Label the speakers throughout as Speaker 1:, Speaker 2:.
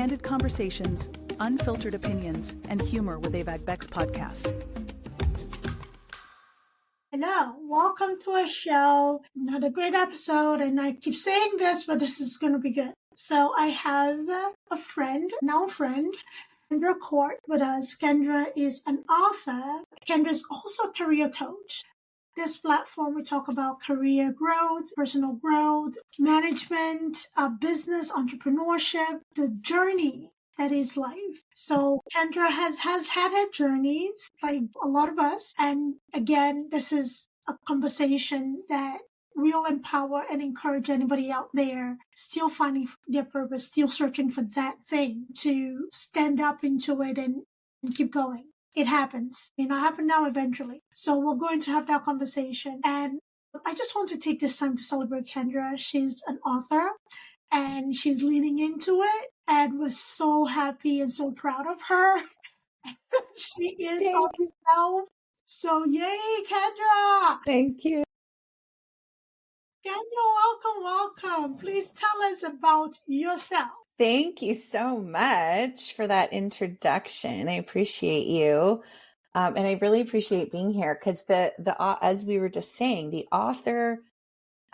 Speaker 1: candid conversations, unfiltered opinions, and humor with AVAG Beck's podcast.
Speaker 2: Hello, welcome to our show. Another great episode, and I keep saying this, but this is going to be good. So I have a friend, Kendra Court with us. Kendra is an author. Kendra is also a career coach. This platform, we talk about career growth, personal growth, management, business, entrepreneurship, the journey that is life. So Kendra has had her journeys, like a lot of us. And again, this is a conversation that will empower and encourage anybody out there still finding their purpose, still searching for that thing to stand up into it and keep going. It happens. It will happen now eventually. So we're going to have that conversation. And I just want to take this time to celebrate Kendra. She's an author and she's leaning into it. And we're so happy and so proud of her. She is on herself. So yay, Kendra!
Speaker 3: Thank you.
Speaker 2: Kendra, welcome. Please tell us about yourself.
Speaker 3: Thank you so much for that introduction. I appreciate you. And I really appreciate being here because as we were just saying, the author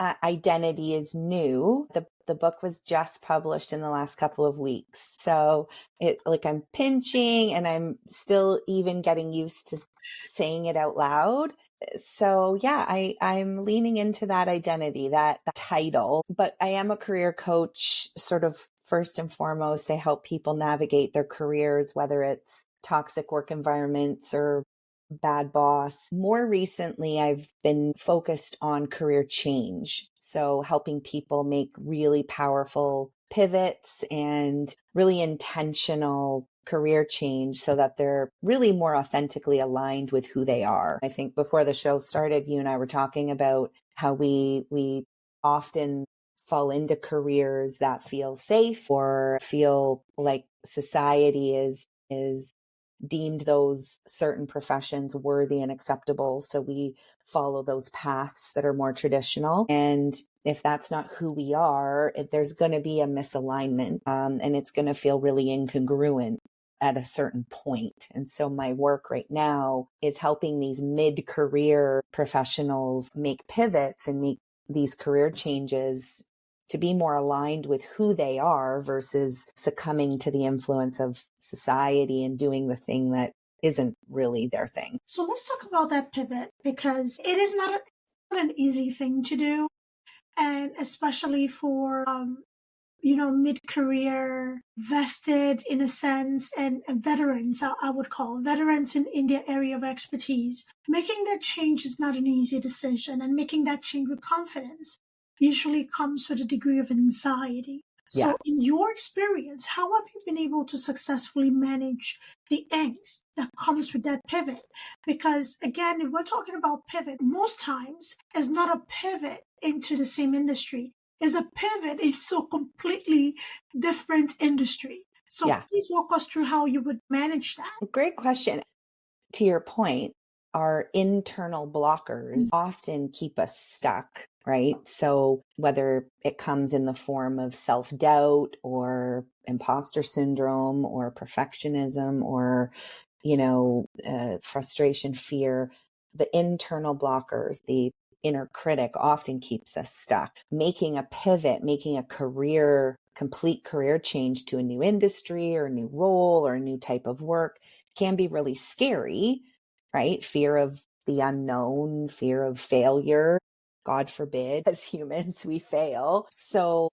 Speaker 3: identity is new. The book was just published in the last couple of weeks. So I'm pinching and I'm still even getting used to saying it out loud. So yeah, I'm leaning into that identity, that title, but I am a career coach, sort of first and foremost. I help people navigate their careers, whether it's toxic work environments or bad boss. More recently, I've been focused on career change. So helping people make really powerful pivots and really intentional career change so that they're really more authentically aligned with who they are. I think before the show started, you and I were talking about how we often fall into careers that feel safe or feel like society is deemed those certain professions worthy and acceptable. So we follow those paths that are more traditional. And if that's not who we are, there's going to be a misalignment, and it's going to feel really incongruent at a certain point. And so my work right now is helping these mid-career professionals make pivots and make these career changes to be more aligned with who they are versus succumbing to the influence of society and doing the thing that isn't really their thing.
Speaker 2: So let's talk about that pivot, because it is not an easy thing to do. And especially for, mid-career, vested in a sense, and veterans, I would call veterans in their area of expertise. Making that change is not an easy decision, and making that change with confidence usually comes with a degree of anxiety. So in your experience, how have you been able to successfully manage the angst that comes with that pivot? Because again, if we're talking about pivot, most times it's not a pivot into the same industry. It's a pivot into a completely different industry. So please walk us through how you would manage that.
Speaker 3: Great question. To your point, our internal blockers often keep us stuck, right? So whether it comes in the form of self-doubt or imposter syndrome or perfectionism or, frustration, fear, the internal blockers, the inner critic often keeps us stuck. Making a pivot, making a complete career change to a new industry or a new role or a new type of work can be really scary, right? Fear of the unknown, fear of failure. God forbid, as humans, we fail. So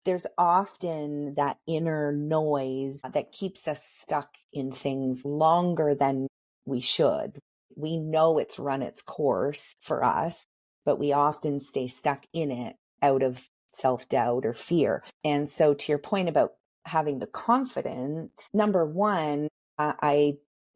Speaker 3: there's often that inner noise that keeps us stuck in things longer than we should. We know it's run its course for us, but we often stay stuck in it out of self-doubt or fear. And so to your point about having the confidence, number one, I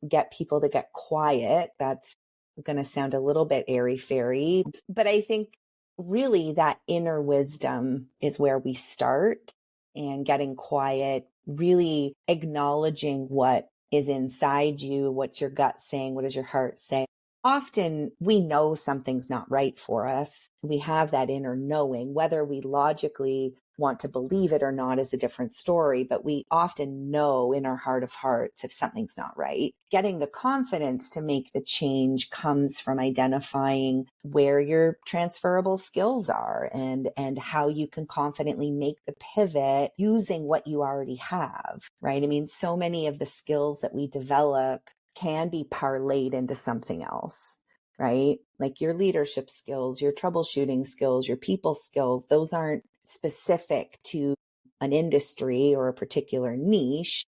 Speaker 3: get people to get quiet. That's going to sound a little bit airy-fairy, but I think really that inner wisdom is where we start, and getting quiet, really acknowledging what is inside you, what's your gut saying, what does your heart say, often we know something's not right for us. We have that inner knowing. Whether we logically want to believe it or not is a different story, but we often know in our heart of hearts if something's not right. Getting the confidence to make the change comes from identifying where your transferable skills are and how you can confidently make the pivot using what you already have, right? I mean, so many of the skills that we develop can be parlayed into something else, right? Like your leadership skills, your troubleshooting skills, your people skills, those aren't specific to an industry or a particular niche.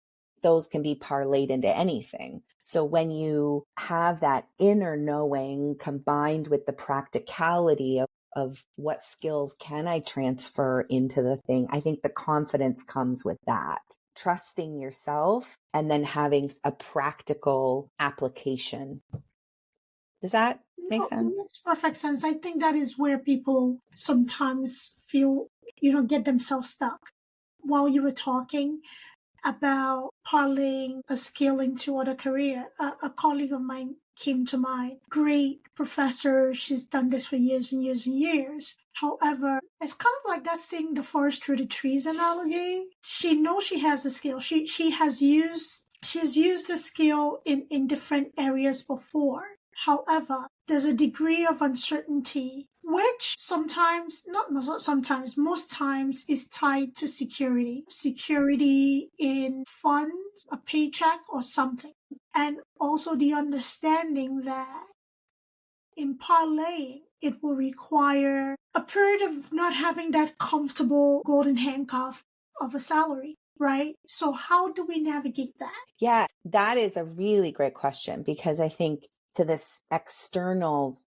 Speaker 3: Those can be parlayed into anything. So when you have that inner knowing combined with the practicality of what skills can I transfer into the thing, I think the confidence comes with that. Trusting yourself and then having a practical application. Does that make
Speaker 2: No,
Speaker 3: sense?
Speaker 2: it makes perfect sense. I think that is where people sometimes feel, get themselves stuck. While you were talking about parlaying a skill into other career, a colleague of mine came to mind. Great professor. She's done this for years and years and years. However, it's kind of like that seeing the forest through the trees analogy. She knows she has a skill. She's used the skill in different areas before. However, there's a degree of uncertainty, which most times is tied to security. Security in funds, a paycheck, or something. And also the understanding that in parlaying, it will require a period of not having that comfortable golden handcuff of a salary, right? So how do we navigate that?
Speaker 3: Yeah, that is a really great question, because I think to this external,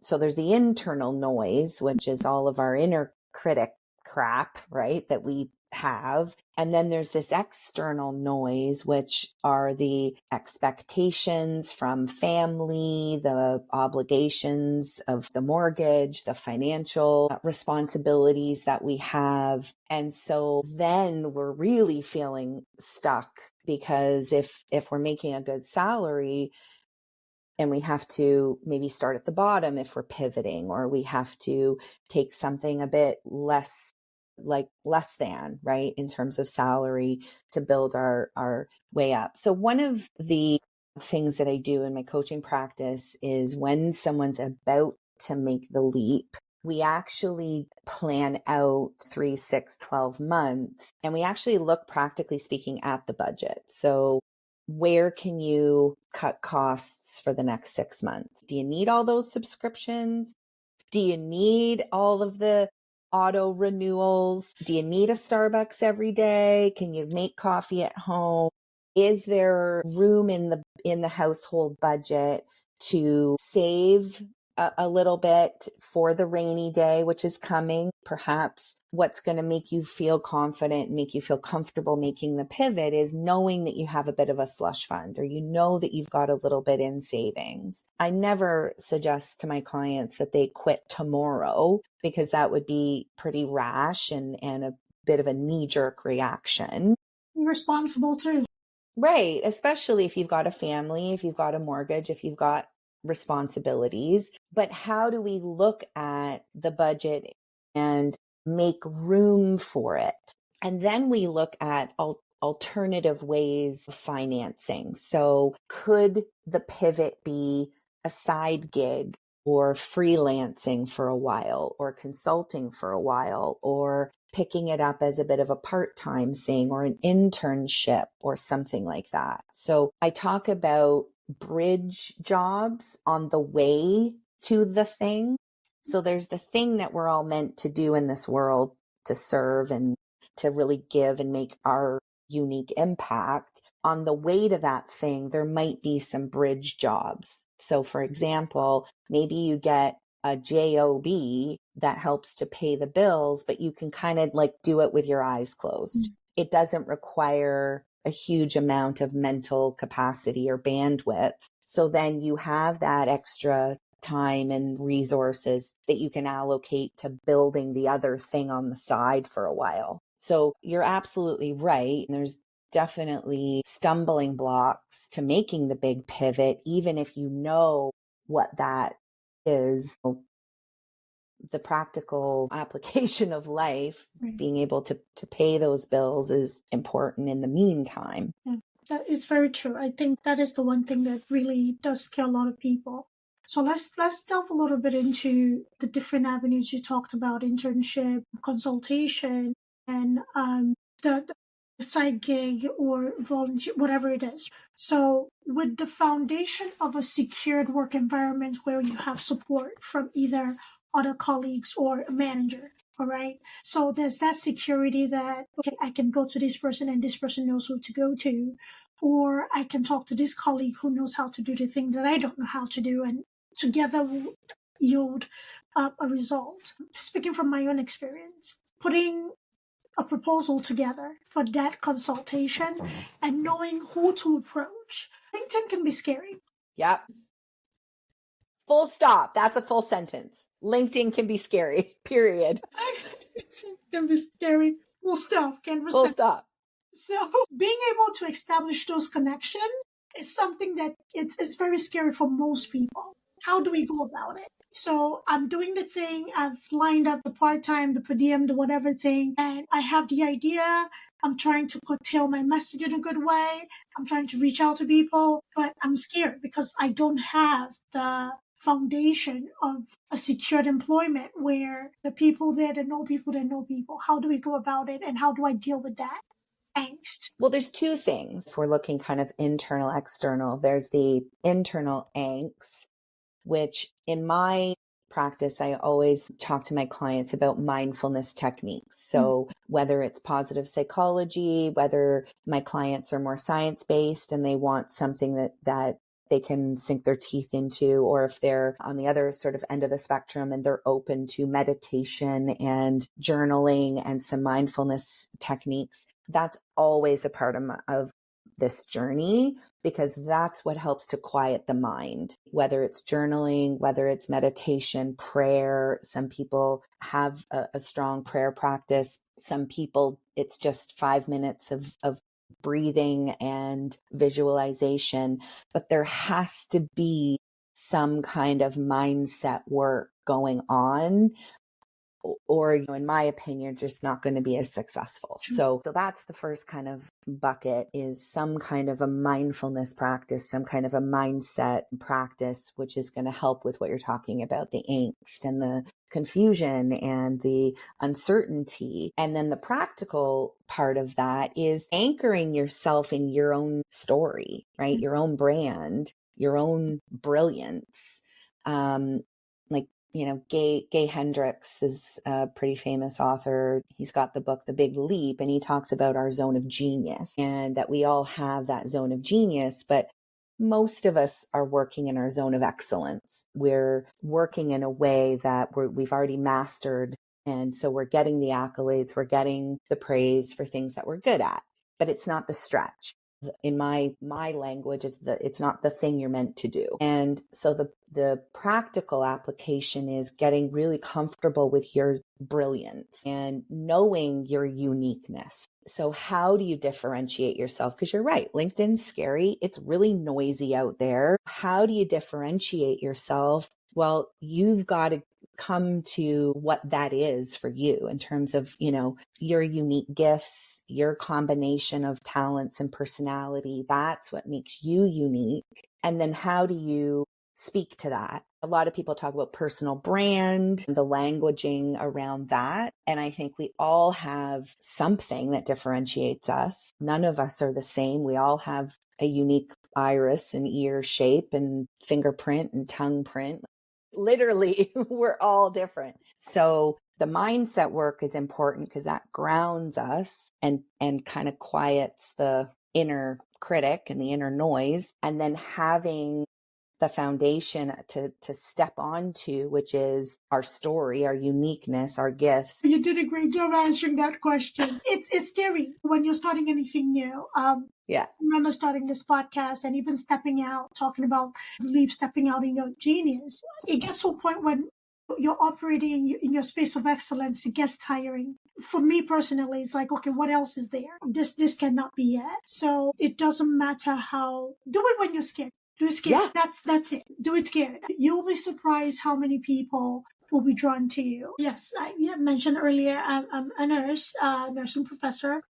Speaker 3: so there's the internal noise, which is all of our inner critic crap, right, that we have. And then there's this external noise, which are the expectations from family, the obligations of the mortgage, the financial responsibilities that we have. And so then we're really feeling stuck, because if we're making a good salary, and we have to maybe start at the bottom if we're pivoting, or we have to take something a bit less than, right, in terms of salary to build our way up. So one of the things that I do in my coaching practice is when someone's about to make the leap, we actually plan out 3, 6, 12 months, and we actually look, practically speaking, at the budget. So where can you cut costs for the next 6 months? Do you need all those subscriptions? Do you need all of the auto renewals? Do you need a Starbucks every day? Can you make coffee at home? Is there room in the household budget to save a little bit for the rainy day, which is coming? Perhaps what's going to make you feel confident, make you feel comfortable making the pivot is knowing that you have a bit of a slush fund, or you know that you've got a little bit in savings. I never suggest to my clients that they quit tomorrow, because that would be pretty rash and a bit of a knee-jerk reaction.
Speaker 2: Irresponsible too.
Speaker 3: Right. Especially if you've got a family, if you've got a mortgage, if you've got responsibilities. But how do we look at the budget and make room for it? And then we look at alternative ways of financing. So could the pivot be a side gig, or freelancing for a while, or consulting for a while, or picking it up as a bit of a part-time thing, or an internship or something like that? So I talk about bridge jobs on the way to the thing. So there's the thing that we're all meant to do in this world, to serve and to really give and make our unique impact. On the way to that thing, there might be some bridge jobs. So for example, maybe you get a job that helps to pay the bills, but you can kind of like do it with your eyes closed. It doesn't require a huge amount of mental capacity or bandwidth. So then you have that extra time and resources that you can allocate to building the other thing on the side for a while. So you're absolutely right. There's definitely stumbling blocks to making the big pivot, even if you know what that is. The practical application of life,
Speaker 2: Right.
Speaker 3: being able to pay those bills is important in the meantime.
Speaker 2: Yeah, that is very true. I think that is the one thing that really does scare a lot of people. So let's delve a little bit into the different avenues you talked about: internship, consultation, and the side gig or volunteer, whatever it is. So with the foundation of a secured work environment where you have support from either other colleagues or a manager, all right? So there's that security that, okay, I can go to this person and this person knows who to go to, or I can talk to this colleague who knows how to do the thing that I don't know how to do, and together we'll yield a result. Speaking from my own experience, putting a proposal together for that consultation and knowing who to approach. LinkedIn can be scary.
Speaker 3: Yep. Full stop. That's a full sentence. LinkedIn can be scary, period.
Speaker 2: It can be scary. Full stop.
Speaker 3: Full stop.
Speaker 2: So being able to establish those connections is something that it's very scary for most people. How do we go about it? So I'm doing the thing. I've lined up the part-time, the per diem, the whatever thing, and I have the idea. I'm trying to curtail my message in a good way. I'm trying to reach out to people, but I'm scared because I don't have the foundation of a secured employment where the people there that know people that know people. How do we go about it, and how do I deal with that angst?
Speaker 3: Well, there's two things. If we're looking kind of internal, external, there's the internal angst, which in my practice, I always talk to my clients about mindfulness techniques. So whether it's positive psychology, whether my clients are more science-based and they want something that they can sink their teeth into, or if they're on the other sort of end of the spectrum and they're open to meditation and journaling and some mindfulness techniques, that's always a part of this journey, because that's what helps to quiet the mind, whether it's journaling, whether it's meditation, prayer. Some people have a strong prayer practice. Some people, it's just 5 minutes of breathing and visualization, but there has to be some kind of mindset work going on, or in my opinion, just not going to be as successful. So that's the first kind of bucket, is some kind of a mindfulness practice, some kind of a mindset practice, which is going to help with what you're talking about, the angst and the confusion and the uncertainty. And then the practical part of that is anchoring yourself in your own story, right? Your own brand, your own brilliance. Gay Hendricks is a pretty famous author. He's got the book, The Big Leap, and he talks about our zone of genius, and that we all have that zone of genius, but most of us are working in our zone of excellence. We're working in a way that we've already mastered. And so we're getting the accolades, we're getting the praise for things that we're good at, but it's not the stretch. In my language, it's not the thing you're meant to do. And so the practical application is getting really comfortable with your brilliance and knowing your uniqueness. So how do you differentiate yourself? Because you're right, LinkedIn's scary. It's really noisy out there. How do you differentiate yourself? Well, you've got to come to what that is for you in terms of, your unique gifts, your combination of talents and personality. That's what makes you unique. And then how do you speak to that? A lot of people talk about personal brand, the languaging around that. And I think we all have something that differentiates us. None of us are the same. We all have a unique iris and ear shape and fingerprint and tongue print. Literally, we're all different. So the mindset work is important because that grounds us and kind of quiets the inner critic and the inner noise. And then having the foundation to step onto, which is our story, our uniqueness, our gifts.
Speaker 2: You did a great job answering that question. It's scary when you're starting anything new.
Speaker 3: Yeah.
Speaker 2: I remember starting this podcast and even stepping out, talking about stepping out in your genius. It gets to a point when you're operating in your space of excellence, it gets tiring. For me personally, it's like, okay, what else is there? This cannot be it. So it doesn't matter how, do it when you're scared. Do it scared.
Speaker 3: Yeah.
Speaker 2: That's it. Do it scared. You'll be surprised how many people will be drawn to you. Yes, I mentioned earlier, I'm a nurse, nursing professor,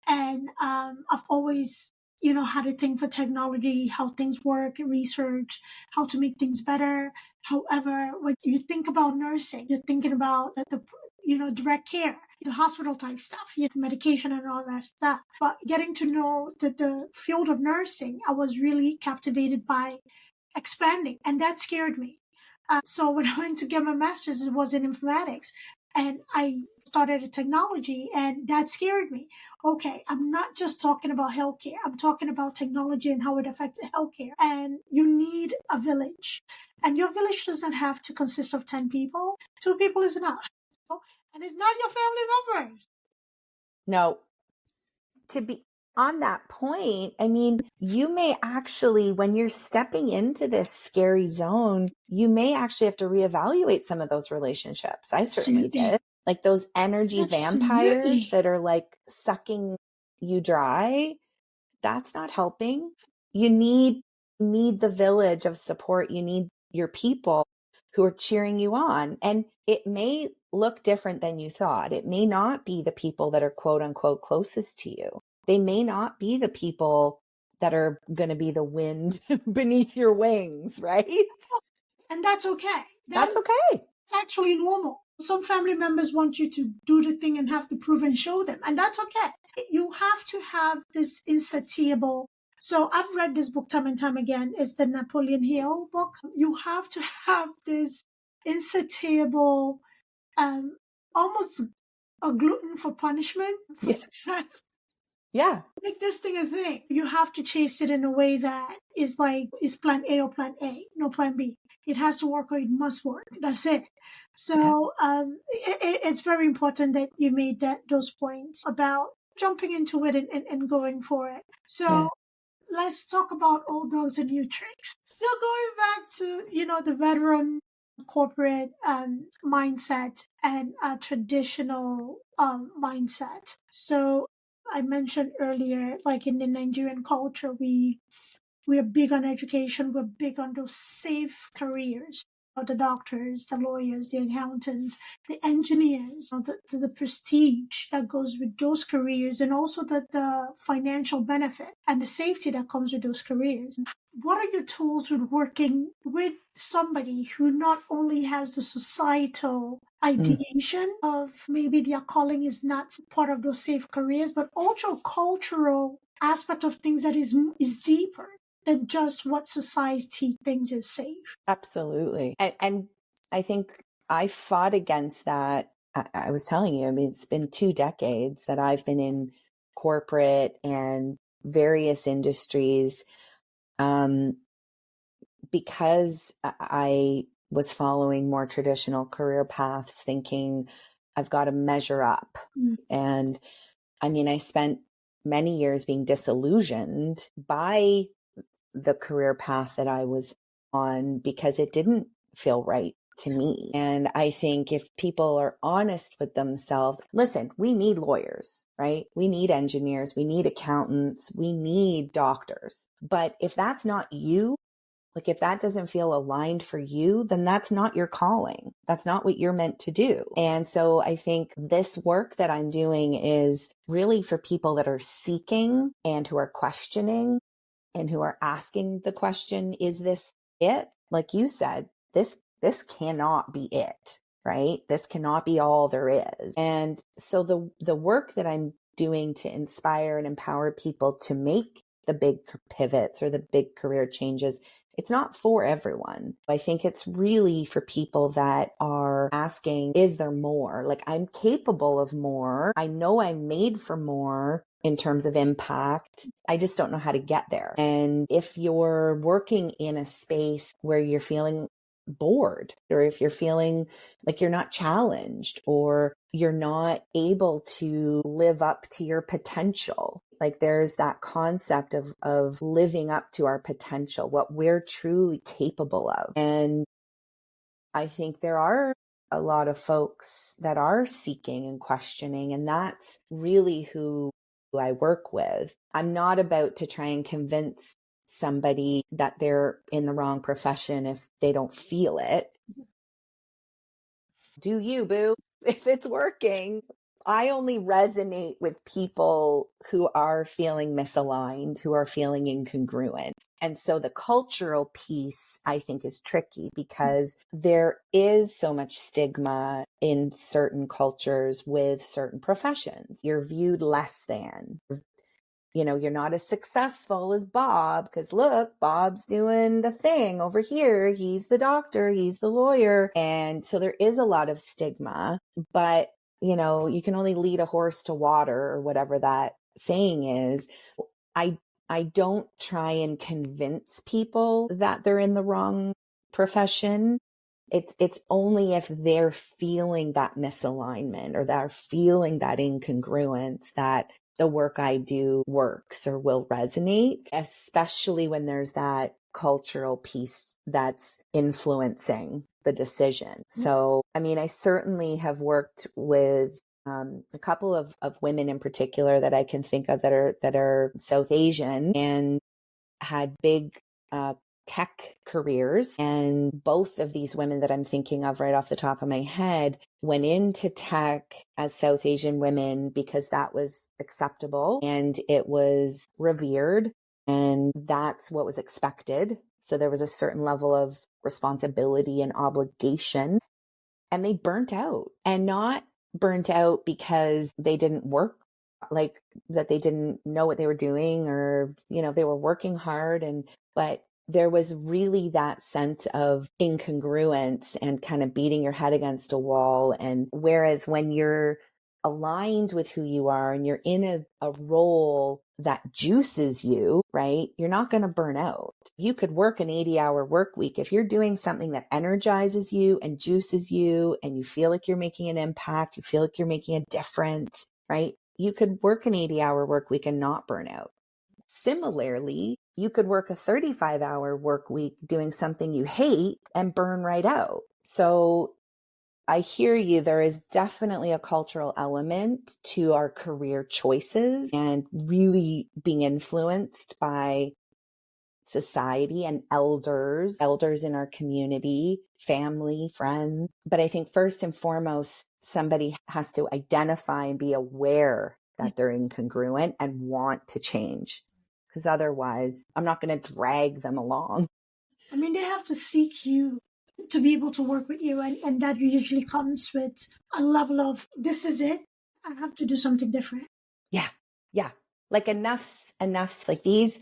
Speaker 2: and I've always, had a thing for technology, how things work, research, how to make things better. However, when you think about nursing, you're thinking about the direct care, the hospital type stuff, medication and all that stuff. But getting to know the field of nursing, I was really captivated by expanding, and that scared me. So when I went to get my master's, it was in informatics, and I started a technology, and that scared me. Okay, I'm not just talking about healthcare. I'm talking about technology and how it affects healthcare. And you need a village, and your village doesn't have to consist of 10 people. 2 people is enough, and it's not your family members.
Speaker 3: No, to be on that point, I mean, you may actually, when you're stepping into this scary zone, you may actually have to reevaluate some of those relationships. I certainly did. Like those energy vampires that are like sucking you dry. That's not helping. You need the village of support. You need your people who are cheering you on. And it may look different than you thought. It may not be the people that are quote unquote closest to you. They may not be the people that are going to be the wind beneath your wings, right?
Speaker 2: And that's okay.
Speaker 3: That's okay.
Speaker 2: It's actually normal. Some family members want you to do the thing and have to prove and show them, and that's okay. You have to have this insatiable. So I've read this book time and time again. It's the Napoleon Hill book. You have to have this insatiable, almost a glutton for punishment, for success.
Speaker 3: Yeah.
Speaker 2: Make this thing a thing. You have to chase it in a way that is like, is plan A or plan A, no plan B. It has to work or it must work. That's it. So it's very important that you made those points about jumping into it and going for it. So let's talk about old dogs and new tricks. Still going back to, the veteran corporate mindset and a traditional mindset. So I mentioned earlier, like in the Nigerian culture, we are big on education. We're big on those safe careers. The doctors, the lawyers, the accountants, the engineers, the prestige that goes with those careers, and also the financial benefit and the safety that comes with those careers. What are your tools with working with somebody who not only has the societal ideation of maybe their calling is not part of those safe careers, but also cultural aspect of things that is deeper than just what society thinks is safe?
Speaker 3: Absolutely. And I think I fought against that. I was telling you, I mean, it's been 2 decades that I've been in corporate and various industries, because I was following more traditional career paths, thinking I've got to measure up. And I mean, I spent many years being disillusioned by the career path that I was on because it didn't feel right to me. And I think if people are honest with themselves, listen, we need lawyers, right? We need engineers, we need accountants, we need doctors. But if that's not you, like if that doesn't feel aligned for you, then that's not your calling. That's not what you're meant to do. And so I think this work that I'm doing is really for people that are seeking and who are questioning and who are asking the question, is this it? Like you said, this cannot be it, right? This cannot be all there is. And so the work that I'm doing to inspire and empower people to make the big pivots or the big career changes, it's not for everyone. I think it's really for people that are asking, is there more? Like, I'm capable of more. I know I'm made for more in terms of impact. I just don't know how to get there. And if you're working in a space where you're feeling bored, or if you're feeling like you're not challenged, or you're not able to live up to your potential, like there's that concept of living up to our potential, what we're truly capable of. And I think there are a lot of folks that are seeking and questioning, and that's really who I work with. I'm not about to try and convince somebody that they're in the wrong profession if they don't feel it. Do you, boo, if it's working. I only resonate with people who are feeling misaligned, who are feeling incongruent. And so the cultural piece, I think, is tricky because there is so much stigma in certain cultures with certain professions. You're viewed less than. You know, you're not as successful as Bob because look, Bob's doing the thing over here. He's the doctor, he's the lawyer. And so there is a lot of stigma, but you know, you can only lead a horse to water or whatever that saying is. I don't try and convince people that they're in the wrong profession. It's only if they're feeling that misalignment or they're feeling that incongruence that the work I do works or will resonate, especially when there's that cultural piece that's influencing the decision. So, I mean, I certainly have worked with a couple of women in particular that I can think of that are South Asian and had big tech careers. And both of these women that I'm thinking of right off the top of my head went into tech as South Asian women because that was acceptable and it was revered and that's what was expected. So there was a certain level of responsibility and obligation, and they burnt out, and not burnt out because they didn't work, like that they didn't know what they were doing, or, you know, they were working hard but there was really that sense of incongruence and kind of beating your head against a wall. And whereas when you're aligned with who you are and you're in a role that juices you, right? You're not going to burn out. You could work an 80-hour work week. If you're doing something that energizes you and juices you and you feel like you're making an impact, you feel like you're making a difference, right? You could work an 80-hour work week and not burn out. Similarly, you could work a 35-hour work week doing something you hate and burn right out. So I hear you. There is definitely a cultural element to our career choices and really being influenced by society and elders in our community, family, friends. But I think first and foremost, somebody has to identify and be aware that they're incongruent and want to change. Because otherwise, I'm not going to drag them along.
Speaker 2: I mean, they have to seek you to be able to work with you. And that usually comes with a level of, this is it. I have to do something different.
Speaker 3: Yeah. Yeah. Like enough's like these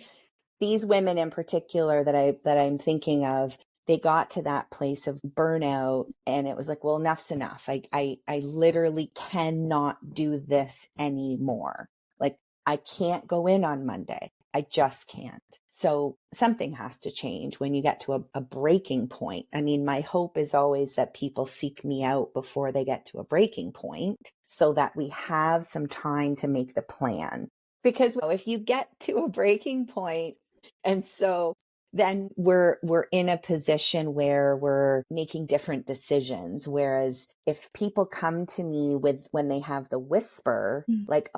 Speaker 3: women in particular that I'm thinking of, they got to that place of burnout and it was like, well, enough's enough. I literally cannot do this anymore. Like I can't go in on Monday. I just can't. So something has to change when you get to a breaking point. I mean, my hope is always that people seek me out before they get to a breaking point so that we have some time to make the plan. Because if you get to a breaking point, and so then we're in a position where we're making different decisions. Whereas if people come to me when they have the whisper, like,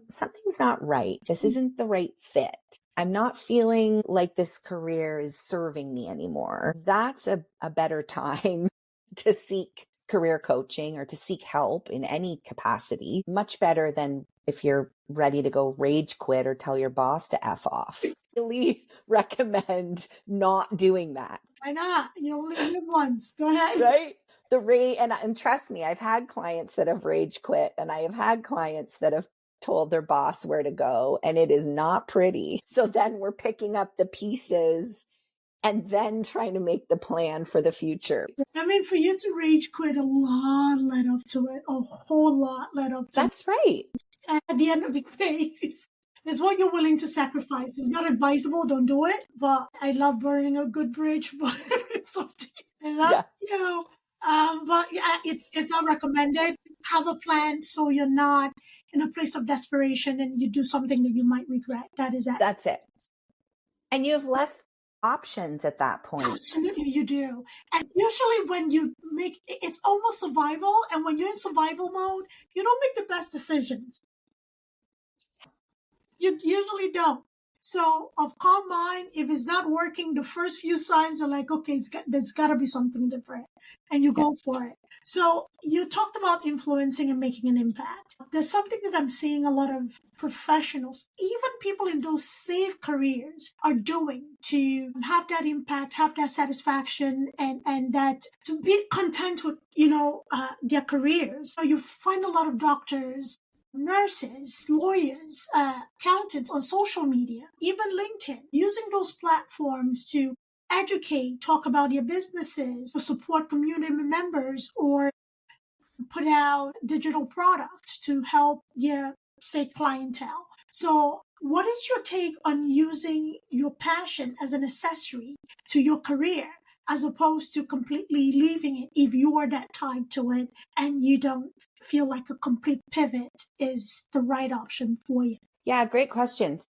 Speaker 3: something's not right. This isn't the right fit. I'm not feeling like this career is serving me anymore. That's a better time to seek career coaching or to seek help in any capacity. Much better than if you're ready to go rage quit or tell your boss to F off. I really recommend not doing that.
Speaker 2: Why not? You only live once. Go ahead.
Speaker 3: Right? And trust me, I've had clients that have rage quit, and I have had clients that have told their boss where to go, and it is not pretty. So then we're picking up the pieces and then trying to make the plan for the future.
Speaker 2: I mean, for you to rage quit, a lot led up to it. A whole lot led up to it.
Speaker 3: That's right.
Speaker 2: At the end of the day, it's what you're willing to sacrifice. It's not advisable. Don't do it. But I love burning a good bridge. But but yeah, it's not recommended. Have a plan so you're not in a place of desperation and you do something that you might regret. That's
Speaker 3: it. And you have less options at that point.
Speaker 2: Absolutely, you do. And usually when you it's almost survival. And when you're in survival mode, you don't make the best decisions. You usually don't. So of calm mind, if it's not working, the first few signs are like, okay, there's got to be something different, and you go for it. So you talked about influencing and making an impact. There's something that I'm seeing a lot of professionals, even people in those safe careers, are doing to have that impact, have that satisfaction, and that to be content with, their careers. So you find a lot of doctors, nurses, lawyers, accountants on social media, even LinkedIn, using those platforms to educate, talk about their businesses, or support community members, or put out digital products to help their, say, clientele. So what is your take on using your passion as an accessory to your career, as opposed to completely leaving it if you are that tied to it and you don't feel like a complete pivot is the right option for you?
Speaker 3: Yeah, great questions.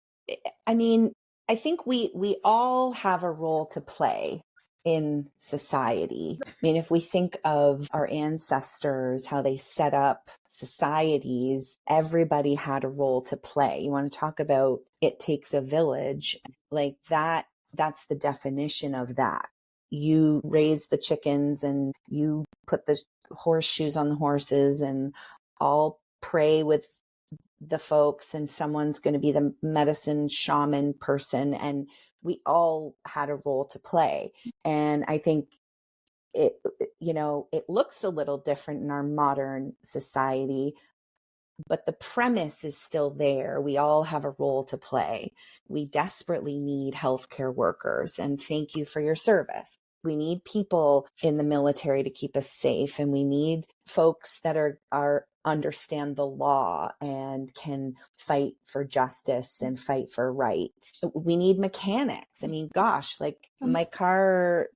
Speaker 3: I mean, I think we all have a role to play in society. I mean, if we think of our ancestors, how they set up societies, everybody had a role to play. You want to talk about it takes a village, like that's the definition of that. You raise the chickens and you put the horseshoes on the horses, and all pray with the folks, and someone's going to be the medicine shaman person, and we all had a role to play. And I think it looks a little different in our modern society, but the premise is still there. We all have a role to play. We desperately need healthcare workers, and thank you for your service. We need people in the military to keep us safe, and we need folks that are understand the law and can fight for justice and fight for rights. We need mechanics. I mean, gosh, like my car,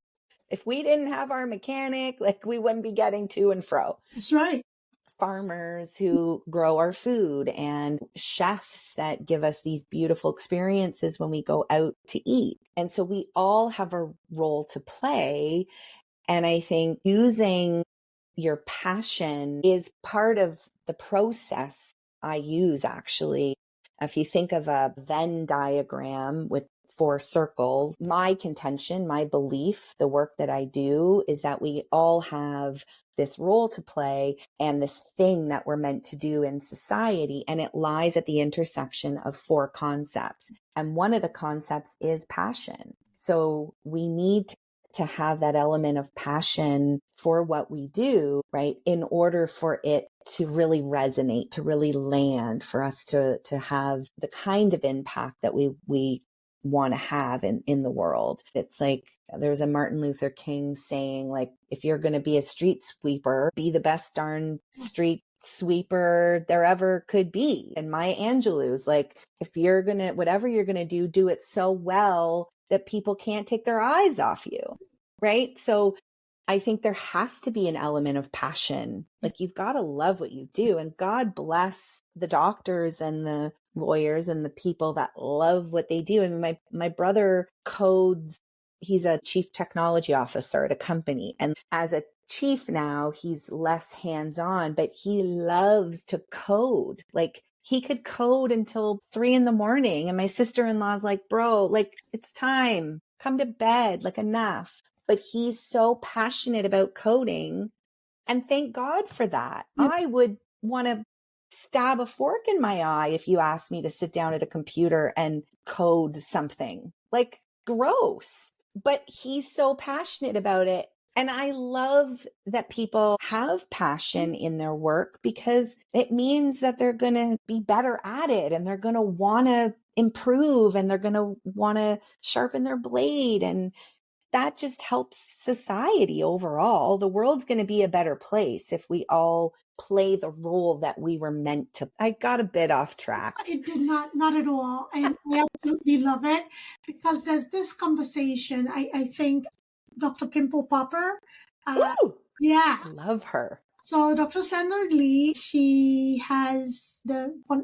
Speaker 3: if we didn't have our mechanic, like we wouldn't be getting to and fro.
Speaker 2: That's right.
Speaker 3: Farmers who grow our food, and chefs that give us these beautiful experiences when we go out to eat. And so we all have a role to play. And I think using your passion is part of the process I use, actually. If you think of a Venn diagram with 4 circles, my contention, my belief, the work that I do is that we all have this role to play and this thing that we're meant to do in society. And it lies at the intersection of 4 concepts. And one of the concepts is passion. So we need to have that element of passion for what we do, right? In order for it to really resonate, to really land, for us to have the kind of impact that we want to have in the world. It's like there's a Martin Luther King saying, like, if you're going to be a street sweeper, be the best darn street sweeper there ever could be. And Maya Angelou's like, if you're going to, whatever you're going to do it so well that people can't take their eyes off you, right? So I think there has to be an element of passion. Like, you've got to love what you do. And God bless the doctors and the lawyers and the people that love what they do. I mean, my brother codes. He's a chief technology officer at a company. And as a chief now, he's less hands-on, but he loves to code. Like, he could code until 3 a.m. And my sister-in-law's like, bro, like, it's time, come to bed, like, enough. But he's so passionate about coding, and thank God for that.
Speaker 2: Yep.
Speaker 3: I would want to stab a fork in my eye if you asked me to sit down at a computer and code something. Like, gross. But he's so passionate about it. And I love that people have passion in their work, because it means that they're going to be better at it, and they're going to want to improve, and they're going to want to sharpen their blade. And that just helps society overall. The world's going to be a better place if we all play the role that we were meant to. I got a bit off track.
Speaker 2: It did not at all. And I absolutely love it, because there's this conversation. I think Dr. Pimple Popper.
Speaker 3: Ooh,
Speaker 2: yeah.
Speaker 3: Love her.
Speaker 2: So Dr. Sandra Lee, she has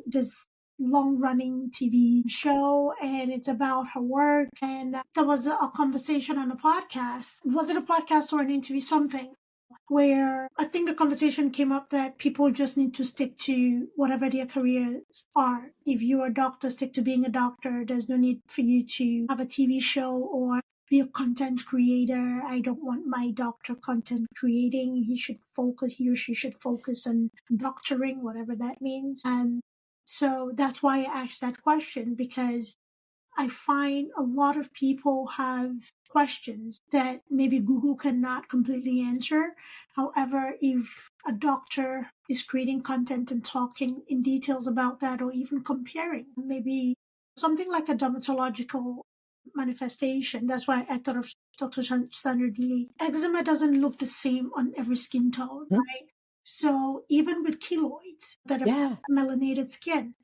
Speaker 2: this long-running TV show, and it's about her work. And there was a conversation on a podcast. Was it a podcast or an interview? Something. where I think the conversation came up that people just need to stick to whatever their careers are. If you're a doctor, stick to being a doctor. There's no need for you to have a TV show or be a content creator. I don't want my doctor content creating. He or she should focus on doctoring, whatever that means. And so that's why I asked that question, because I find a lot of people have questions that maybe Google cannot completely answer. However, if a doctor is creating content and talking in details about that, or even comparing maybe something like a dermatological manifestation, that's why I thought of Dr. Sandra Dili. Eczema doesn't look the same on every skin tone, right? So even with keloids that are melanated skin,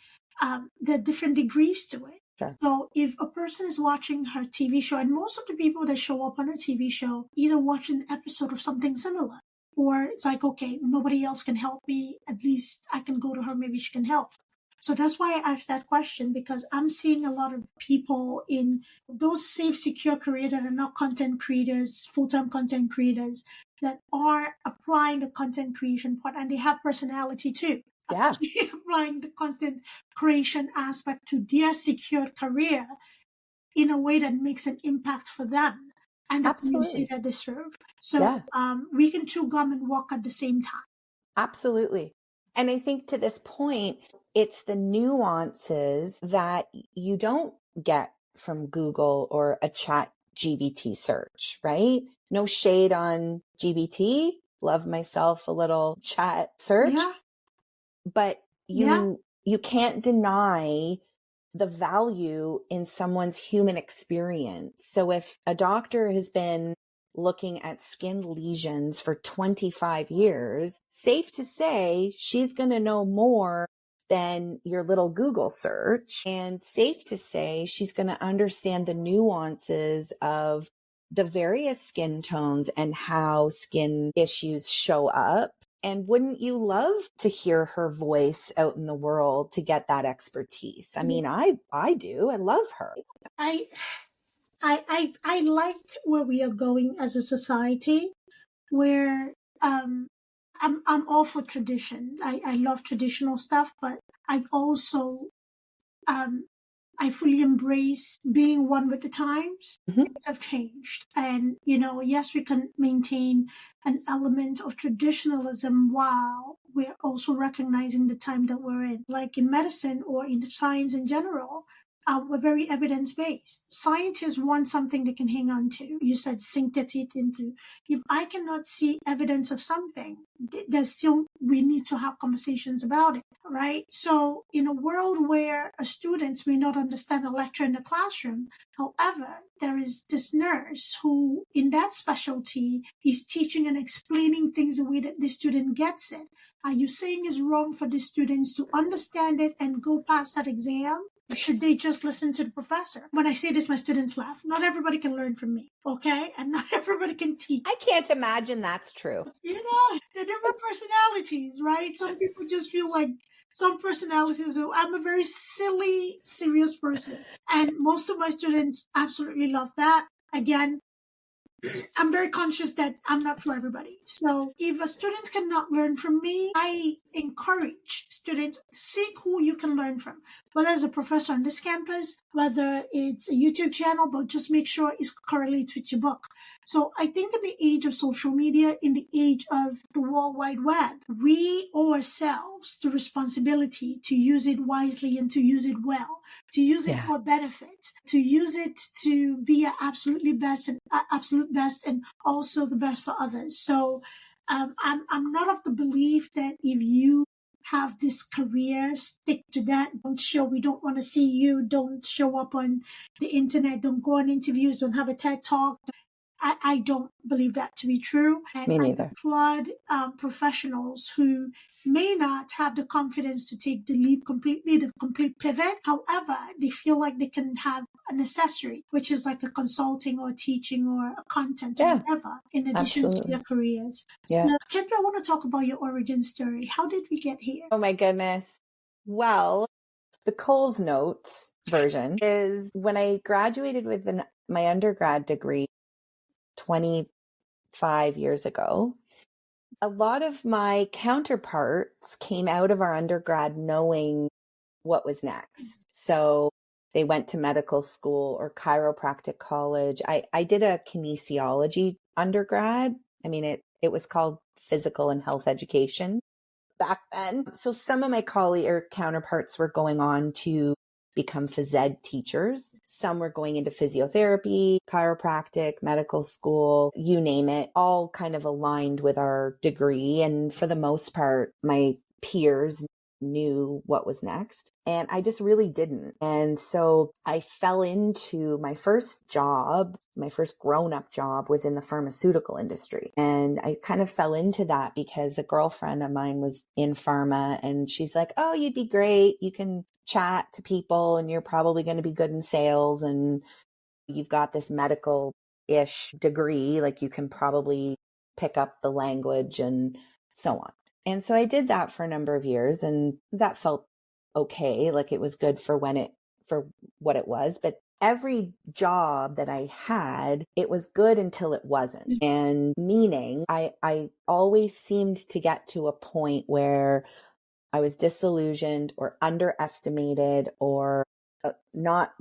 Speaker 2: there are different degrees to it.
Speaker 3: Sure.
Speaker 2: So if a person is watching her TV show, and most of the people that show up on her TV show either watch an episode of something similar, or it's like, okay, nobody else can help me, at least I can go to her, maybe she can help. So that's why I asked that question, because I'm seeing a lot of people in those safe, secure careers that are not content creators, full-time content creators, that are applying the content creation part, and they have personality too.
Speaker 3: Yeah.
Speaker 2: Applying the content creation aspect to their secured career in a way that makes an impact for them and the community that they serve. So we can chew gum and walk at the same time.
Speaker 3: Absolutely. And I think to this point, it's the nuances that you don't get from Google or a chat GBT search, right? No shade on GBT. Love myself a little chat search.
Speaker 2: Yeah.
Speaker 3: But you can't deny the value in someone's human experience. So if a doctor has been looking at skin lesions for 25 years, safe to say she's going to know more than your little Google search, and safe to say she's going to understand the nuances of the various skin tones and how skin issues show up. And wouldn't you love to hear her voice out in the world to get that expertise? I mean, I do. I love her.
Speaker 2: I like where we are going as a society, where I'm all for tradition. I love traditional stuff, but I also I fully embrace being one with the times. Things have changed. And, yes, we can maintain an element of traditionalism while we're also recognizing the time that we're in. Like in medicine or in science in general, we're very evidence-based. Scientists want something they can hang on to. You said sink their teeth into. If I cannot see evidence of something, we need to have conversations about it, right? So in a world where students may not understand a lecture in the classroom, however, there is this nurse who, in that specialty, is teaching and explaining things the way that the student gets it. Are you saying it's wrong for the students to understand it and go past that exam? Should they just listen to the professor? When I say this, my students laugh. Not everybody can learn from me, okay? And not everybody can teach.
Speaker 3: I can't imagine that's true.
Speaker 2: They're different personalities, right? Some people just feel like some personalities. I'm a very silly, serious person. And most of my students absolutely love that. Again, I'm very conscious that I'm not for everybody. So if a student cannot learn from me, I encourage students, seek who you can learn from, whether it's a professor on this campus, whether it's a YouTube channel, but just make sure it correlates with your book. So I think in the age of social media, in the age of the World Wide Web, we owe ourselves the responsibility to use it wisely and to use it well, to use it to our benefit, to use it to be our absolute best and also the best for others. So I'm not of the belief that if you have this career, stick to that. We don't want to see you. Don't show up on the internet. Don't go on interviews. Don't have a TED talk. I don't believe that to be true. And
Speaker 3: Me neither.
Speaker 2: I applaud professionals who may not have the confidence to take the complete pivot. However, they feel like they can have an accessory, which is like a consulting or teaching or a content or whatever, in addition to their careers. So, Kendra, I want to talk about your origin story. How did we get here?
Speaker 3: Oh my goodness. Well, the Coles Notes version is when I graduated with my undergrad degree 25 years ago. a lot of my counterparts came out of our undergrad knowing what was next. So they went to medical school or chiropractic college. I did a kinesiology undergrad. I mean, it was called physical and health education back then. So some of my colleague or counterparts were going on to become phys ed teachers. Some were going into physiotherapy, chiropractic, medical school, you name it, all kind of aligned with our degree. And for the most part, my peers knew what was next. And I just really didn't. And so I fell into my first job. My first grown-up job was in the pharmaceutical industry. And I kind of fell into that because a girlfriend of mine was in pharma and she's like, oh, you'd be great. You can chat to people and you're probably going to be good in sales and you've got this medical-ish degree. Like you can probably pick up the language and so on. And so I did that for a number of years and that felt okay. Like it was good for for what it was. But every job that I had, it was good until it wasn't. And meaning I always seemed to get to a point where I was disillusioned or underestimated or not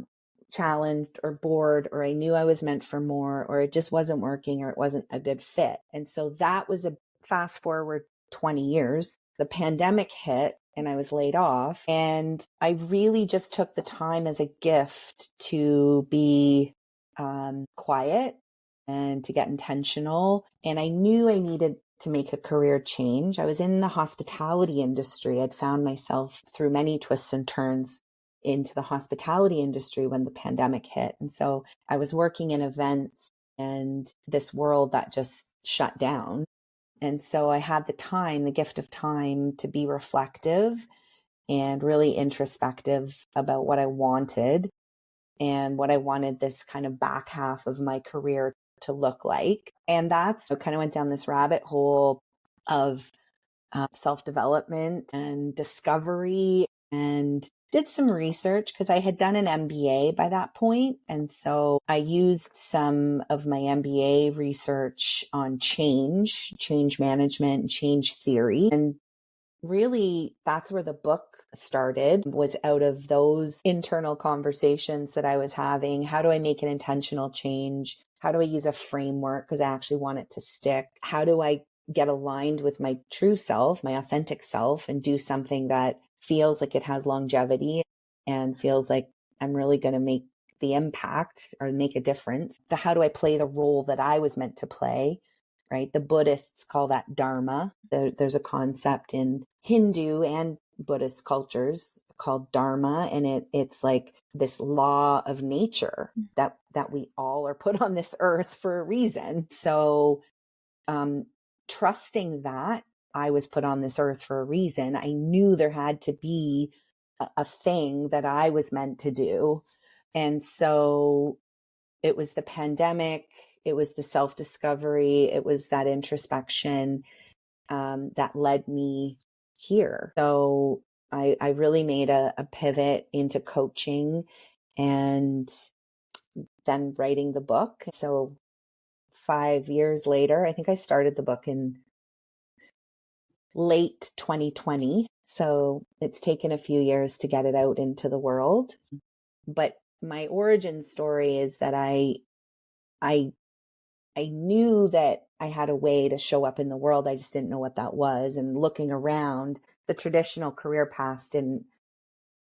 Speaker 3: challenged or bored, or I knew I was meant for more, or it just wasn't working, or it wasn't a good fit. And so that was a fast forward 20 years. The pandemic hit and I was laid off. And I really just took the time as a gift to be quiet and to get intentional. And I knew I needed to make a career change. I was in the hospitality industry. I'd found myself through many twists and turns into the hospitality industry when the pandemic hit. And so I was working in events and this world that just shut down. And so I had the gift of time to be reflective and really introspective about what I wanted and what I wanted this kind of back half of my career to look like. And that's I kind of went down this rabbit hole of self-development and discovery and did some research because I had done an MBA by that point. And so I used some of my MBA research on change management, and change theory. And really that's where the book started, was out of those internal conversations that I was having. How do I make an intentional change? How do I use a framework? Because I actually want it to stick. How do I get aligned with my true self, my authentic self, and do something that feels like it has longevity and feels like I'm really going to make the impact or make a difference? How do I play the role that I was meant to play? Right? The Buddhists call that dharma. There's a concept in Hindu and Buddhist cultures called dharma, and it's like this law of nature that we all are put on this earth for a reason. So trusting that I was put on this earth for a reason, I knew there had to be a thing that I was meant to do. And so it was the pandemic, it was the self-discovery, it was that introspection that led me here. So I really made a pivot into coaching and then writing the book. So 5 years later, I think I started the book in late 2020. So it's taken a few years to get it out into the world. But my origin story is that I knew that I had a way to show up in the world. I just didn't know what that was. And looking around, the traditional career paths didn't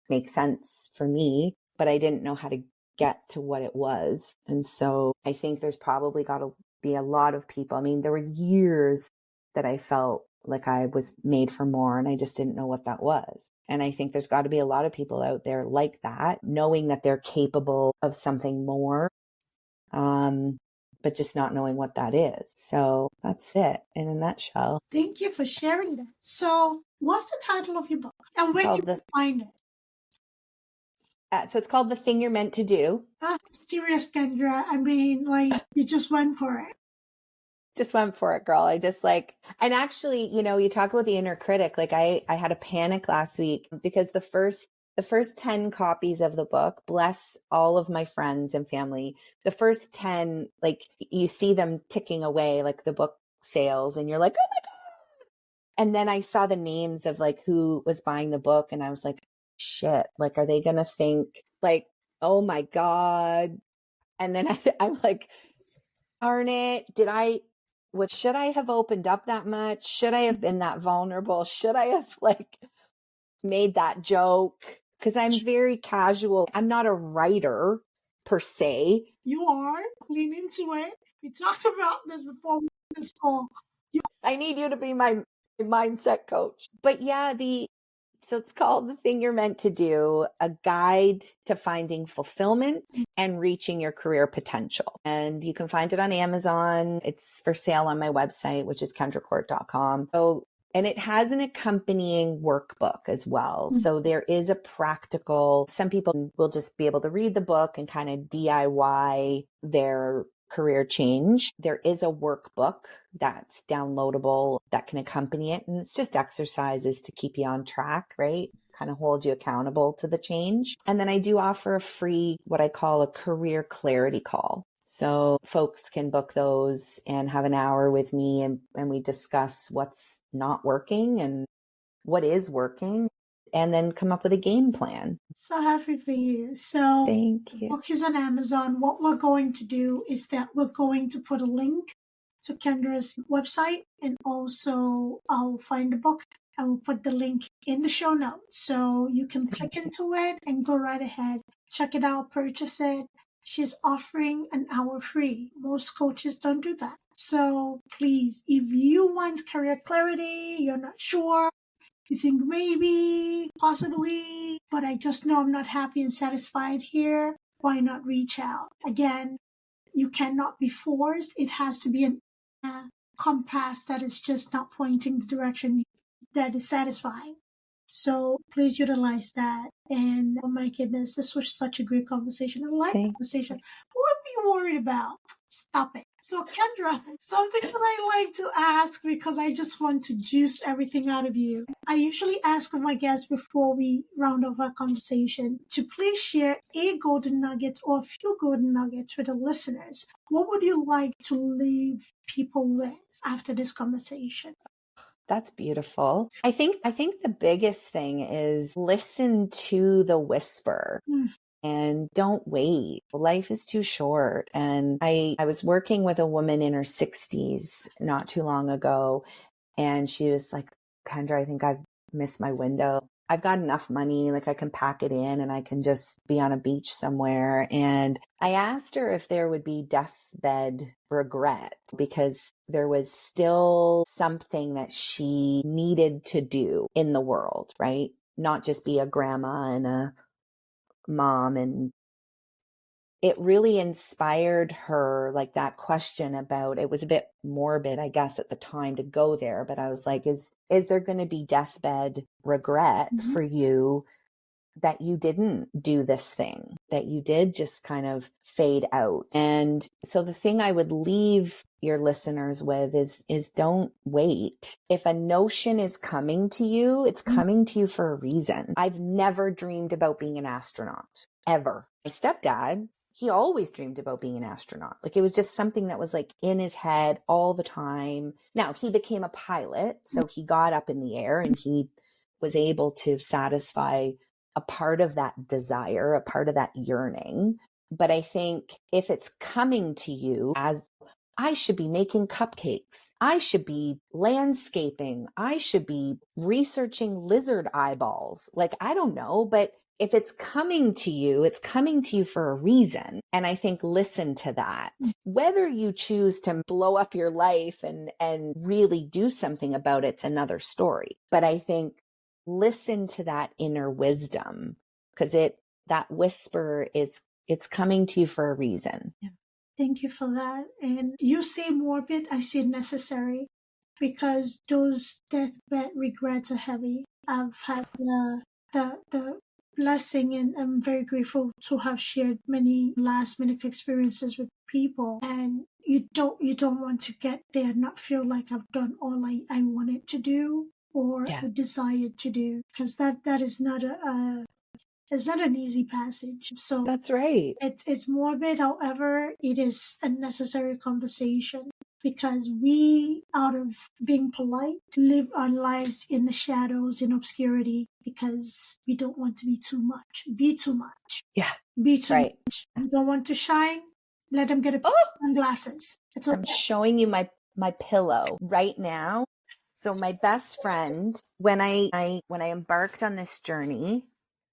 Speaker 3: make sense for me, but I didn't know how to get to what it was. And so I think there's probably got to be a lot of people. I mean, there were years that I felt like I was made for more and I just didn't know what that was. And I think there's got to be a lot of people out there like that, knowing that they're capable of something more, but just not knowing what that is. So that's it in a nutshell.
Speaker 2: Thank you for sharing that. So what's the title of your book and where can you find it?
Speaker 3: So it's called The Thing You're Meant to Do.
Speaker 2: Mysterious Kendra. I mean, like, you just went for it.
Speaker 3: Just went for it, girl. I just and actually, you talk about the inner critic. Like I had a panic last week because the first 10 copies of the book, bless all of my friends and family, the first 10, like you see them ticking away, like the book sales, and you're like, oh my God, And then I saw the names of like who was buying the book, and I was like, shit, like, are they going to think like, oh my God. And then I'm like, darn it, should I have opened up that much? Should I have been that vulnerable? Should I have like made that joke? Because I'm very casual. I'm not a writer per se.
Speaker 2: You are. Lean into it. We talked about this before this call.
Speaker 3: I need you to be my mindset coach. But yeah, so it's called The Thing You're Meant to Do, a guide to finding fulfillment and reaching your career potential. And you can find it on Amazon. It's for sale on my website, which is kendracourt.com. And it has an accompanying workbook as well. So there is a practical, some people will just be able to read the book and kind of DIY their career change. There is a workbook that's downloadable that can accompany it. And it's just exercises to keep you on track, right? Kind of hold you accountable to the change. And then I do offer a free, what I call a career clarity call. So folks can book those and have an hour with me, and we discuss what's not working and what is working, and then come up with a game plan.
Speaker 2: So happy for you. So
Speaker 3: Thank you.
Speaker 2: The book is on Amazon. What we're going to do is that we're going to put a link to Kendra's website, and also I'll find the book and we'll put the link in the show notes. So you can click into it and go right ahead. Check it out, purchase it. She's offering an hour free. Most coaches don't do that. So please, if you want career clarity, you're not sure, you think maybe, possibly, but I just know I'm not happy and satisfied here, why not reach out? Again, you cannot be forced. It has to be a compass that is just not pointing the direction that is satisfying. So please utilize that. And oh my goodness, this was such a great conversation. I like conversation. What are you worried about? Stop it. So Kendra, something that I like to ask, because I just want to juice everything out of you. I usually ask of my guests before we round off our conversation to please share a golden nugget or a few golden nuggets with the listeners. What would you like to leave people with after this conversation?
Speaker 3: That's beautiful. I think the biggest thing is listen to the whisper and don't wait. Life is too short. And I was working with a woman in her 60s not too long ago, and she was like, Kendra, I think I've missed my window. I've got enough money, like I can pack it in and I can just be on a beach somewhere. And I asked her if there would be deathbed regret, because there was still something that she needed to do in the world, right? Not just be a grandma and a mom. And it really inspired her, like that question about, it was a bit morbid, I guess, at the time to go there. But I was like, is there going to be deathbed regret for you that you didn't do this thing, that you did just kind of fade out? And so the thing I would leave your listeners with is don't wait. If a notion is coming to you, it's coming to you for a reason. I've never dreamed about being an astronaut, ever. My stepdad, he always dreamed about being an astronaut. Like it was just something that was like in his head all the time. Now he became a pilot, so he got up in the air and he was able to satisfy a part of that desire, a part of that yearning. But I think if it's coming to you as, I should be making cupcakes, I should be landscaping, I should be researching lizard eyeballs, like, I don't know, but if it's coming to you, it's coming to you for a reason. And I think listen to that. Whether you choose to blow up your life and really do something about it's another story. But I think listen to that inner wisdom, because that whisper it's coming to you for a reason.
Speaker 2: Yeah. Thank you for that. And you say morbid, I say necessary, because those deathbed regrets are heavy. I've had the blessing, and I'm very grateful to have shared many last minute experiences with people. And you don't want to get there and not feel like I've done all I wanted to do or desired to do, because that is not it's not an easy passage. So
Speaker 3: that's right.
Speaker 2: It's morbid. However, it is a necessary conversation. because we, out of being polite, live our lives in the shadows, in obscurity, because we don't want to be too much. Be too much.
Speaker 3: Yeah.
Speaker 2: Be too
Speaker 3: Right.
Speaker 2: much. You don't want to shine? Let them get a sunglasses. It's okay.
Speaker 3: I'm showing you my pillow right now. So my best friend, when I embarked on this journey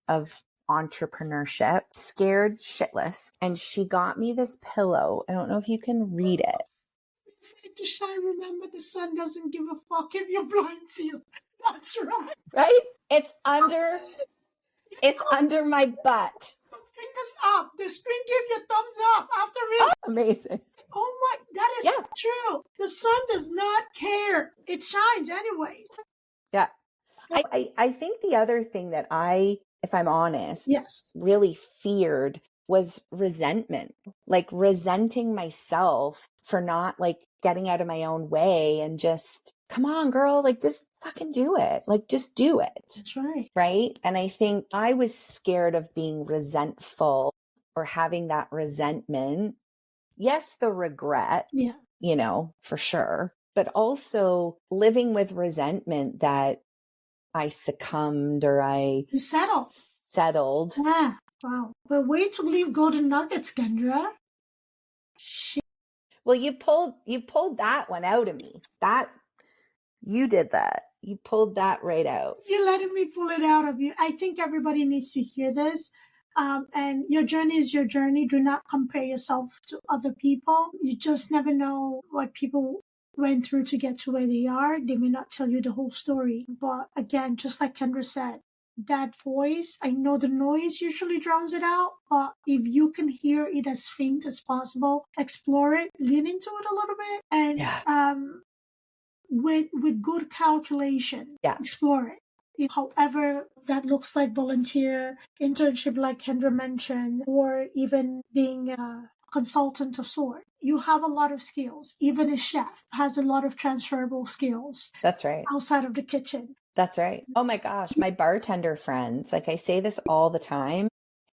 Speaker 3: of entrepreneurship, scared shitless, and she got me this pillow. I don't know if you can read it.
Speaker 2: To shine, remember the sun doesn't give a fuck if you're blind seal. That's right.
Speaker 3: Right? It's under my butt.
Speaker 2: Fingers up. The screen gave you a thumbs up after reading.
Speaker 3: Amazing.
Speaker 2: Oh my, that is so true. The sun does not care. It shines anyways.
Speaker 3: Yeah. I think the other thing that I, if I'm honest,
Speaker 2: Yes,
Speaker 3: really feared was resentment, like resenting myself for not like getting out of my own way and just, come on, girl, like just fucking do it. Like just do it.
Speaker 2: that's right.
Speaker 3: Right. And I think I was scared of being resentful or having that resentment. Yes, the regret,
Speaker 2: Yeah,
Speaker 3: you know, for sure, but also living with resentment that I succumbed or I
Speaker 2: you
Speaker 3: settled.
Speaker 2: Yeah, wow. But way to leave golden nuggets, Kendra. Shit.
Speaker 3: Well, you pulled that one out of me. You did that. You pulled that right out.
Speaker 2: You're letting me pull it out of you. I think everybody needs to hear this. And your journey is your journey. Do not compare yourself to other people. You just never know what people went through to get to where they are. They may not tell you the whole story. But again, just like Kendra said, that voice, I know the noise usually drowns it out, but if you can hear it as faint as possible, explore it, lean into it a little bit, and with good calculation, explore it. However that looks like volunteer, internship like Kendra mentioned, or even being a consultant of sort. You have a lot of skills. Even a chef has a lot of transferable skills.
Speaker 3: That's right.
Speaker 2: Outside of the kitchen.
Speaker 3: That's right. Oh my gosh, my bartender friends, like I say this all the time.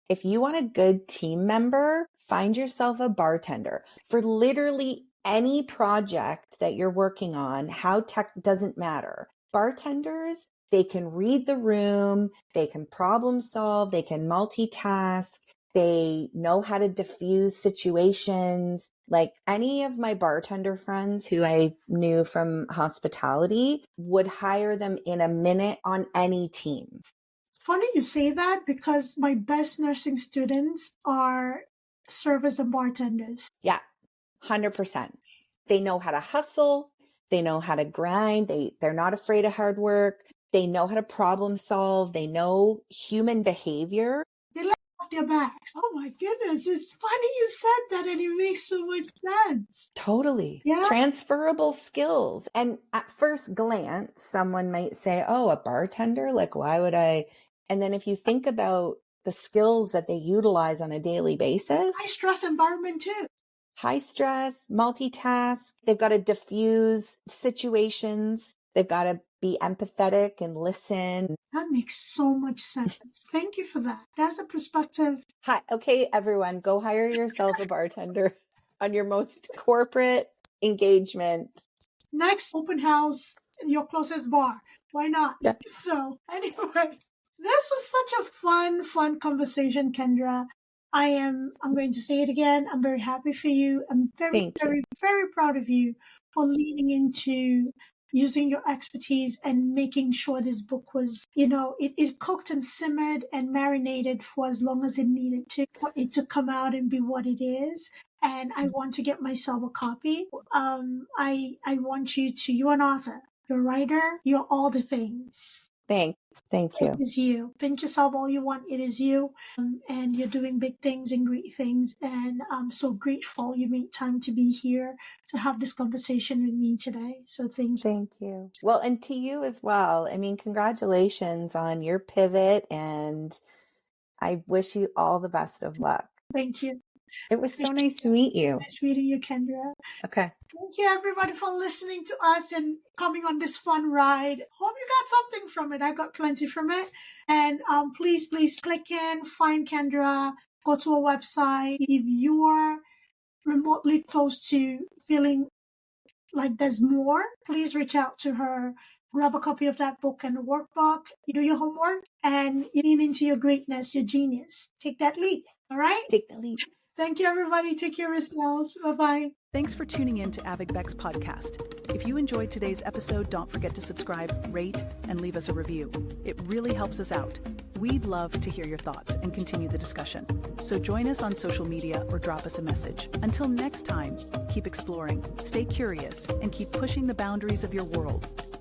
Speaker 3: If you want a good team member, find yourself a bartender for literally any project that you're working on. How tech doesn't matter. Bartenders, they can read the room, they can problem solve, they can multitask, they know how to diffuse situations. Like any of my bartender friends who I knew from hospitality would hire them in a minute on any team.
Speaker 2: It's funny you say that because my best nursing students are servers and bartenders.
Speaker 3: Yeah, 100%. They know how to hustle. They know how to grind. They're not afraid of hard work. They know how to problem solve. They know human behavior.
Speaker 2: They let off their backs. Oh my goodness, it's funny you said that and it makes so much sense.
Speaker 3: Totally.
Speaker 2: Yeah.
Speaker 3: Transferable skills. And at first glance, someone might say, oh, a bartender? Like, why would I? And then if you think about the skills that they utilize on a daily basis.
Speaker 2: High stress environment too.
Speaker 3: High stress, multitask. They've got to diffuse situations. They've got to be empathetic and listen.
Speaker 2: That makes so much sense. Thank you for that. That's a perspective.
Speaker 3: Hi. Okay, everyone, go hire yourself a bartender on your most corporate engagement.
Speaker 2: Next open house in your closest bar. Why not?
Speaker 3: Yeah.
Speaker 2: So anyway, this was such a fun conversation, Kendra. I'm going to say it again. I'm very happy for you. I'm very proud of you for leaning into using your expertise and making sure this book was, it cooked and simmered and marinated for as long as it needed to, for it to come out and be what it is. And I want to get myself a copy. I want you're an author, you're a writer, you're all the things.
Speaker 3: Thank you.
Speaker 2: It is you. Pinch yourself all you want. It is you. And you're doing big things and great things. And I'm so grateful you made time to be here to have this conversation with me today. So thank you.
Speaker 3: Thank you. Well, and to you as well. I mean, congratulations on your pivot. And I wish you all the best of luck.
Speaker 2: Thank you.
Speaker 3: It was so nice to meet you.
Speaker 2: Nice meeting you, Kendra.
Speaker 3: Okay.
Speaker 2: Thank you, everybody, for listening to us and coming on this fun ride. Hope you got something from it. I got plenty from it. And please click in, find Kendra, go to our website. If you're remotely close to feeling like there's more, please reach out to her. Grab a copy of that book and the workbook. You do your homework and you lean into your greatness, your genius. Take that leap. All right?
Speaker 3: Take the leap.
Speaker 2: Thank you, everybody. Take care of yourselves. Bye-bye.
Speaker 1: Thanks for tuning in to AVP podcast. If you enjoyed today's episode, don't forget to subscribe, rate, and leave us a review. It really helps us out. We'd love to hear your thoughts and continue the discussion. So join us on social media or drop us a message. Until next time, keep exploring, stay curious, and keep pushing the boundaries of your world.